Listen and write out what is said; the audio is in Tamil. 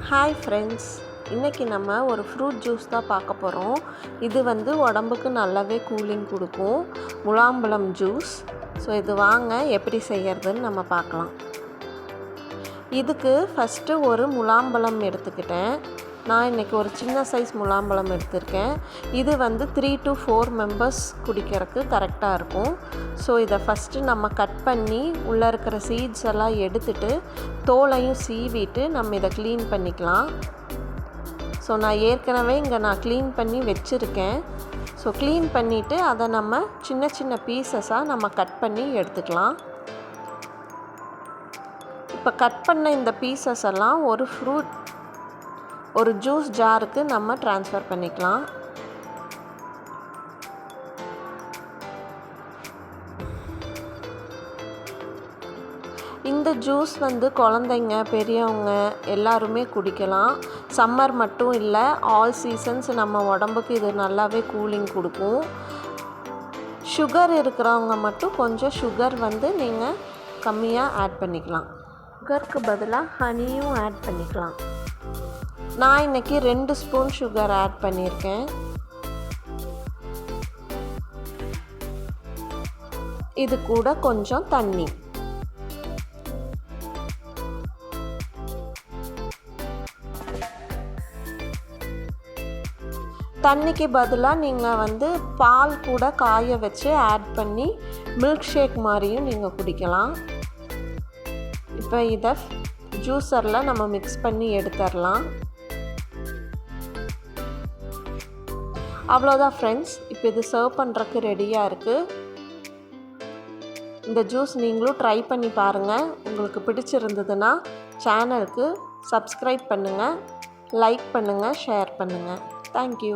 ஹாய் ஃப்ரெண்ட்ஸ், இன்றைக்கி நம்ம ஒரு ஃப்ரூட் ஜூஸ் தான் பார்க்க போகிறோம். இது உடம்புக்கு நல்லாவே கூலிங் கொடுக்கும். முலாம்பழம் ஜூஸ். ஸோ இது வாங்க எப்படி செய்கிறதுன்னு நம்ம பார்க்கலாம். இதுக்கு ஃபஸ்ட்டு ஒரு முலாம்பழம் எடுத்துக்கிட்டேன். நான் இன்றைக்கி ஒரு சின்ன சைஸ் முலாம்பழம் எடுத்திருக்கேன். இது 3 to 4 மெம்பர்ஸ் குடிக்கிறதுக்கு கரெக்டாக இருக்கும். ஸோ இதை ஃபஸ்ட்டு நம்ம கட் பண்ணி உள்ளே இருக்கிற சீட்ஸ் எல்லாம் எடுத்துட்டு தோலையும் சீவிட்டு நம்ம இதை க்ளீன் பண்ணிக்கலாம். ஸோ நான் ஏற்கனவே நான் க்ளீன் பண்ணி வச்சுருக்கேன். ஸோ க்ளீன் பண்ணிவிட்டு அதை நம்ம சின்ன சின்ன பீசஸாக நம்ம கட் பண்ணி எடுத்துக்கலாம். இப்போ கட் பண்ண இந்த பீசஸ் எல்லாம் ஒரு ஜூஸ் ஜாருக்கு நம்ம ட்ரான்ஸ்ஃபர் பண்ணிக்கலாம். இந்த ஜூஸ் குழந்தைங்க பெரியவங்க எல்லாருமே குடிக்கலாம். சம்மர் மட்டும் இல்லை, ஆல் சீசன்ஸ் நம்ம உடம்புக்கு இது நல்லாவே கூலிங் கொடுக்கும். சுகர் இருக்கிறவங்க மட்டும் கொஞ்சம் சுகர் நீங்கள் கம்மியாக ஆட் பண்ணிக்கலாம். சுகருக்கு பதிலாக ஹனியும் ஆட் பண்ணிக்கலாம். நான் இன்றைக்கி 2 ஸ்பூன் சுகர் ஆட் பண்ணியிருக்கேன். இது கூட கொஞ்சம் தண்ணி. தண்ணிக்கு பதிலாக நீங்கள் பால் கூட காய வச்சு ஆட் பண்ணி மில்க் ஷேக் மாதிரியும் நீங்கள் குடிக்கலாம். இப்போ இதை ஜூஸரில் நம்ம மிக்ஸ் பண்ணி எடுத்துடலாம். அவ்வளோதான் ஃப்ரெண்ட்ஸ், இப்போ இது சர்வ் பண்ணுறதுக்கு ரெடியாக இருக்குது. இந்த ஜூஸ் நீங்களும் ட்ரை பண்ணி பாருங்கள். உங்களுக்கு பிடிச்சிருந்ததுன்னா சேனலுக்கு சப்ஸ்கிரைப் பண்ணுங்கள், லைக் பண்ணுங்கள், ஷேர் பண்ணுங்கள். தேங்க்யூ.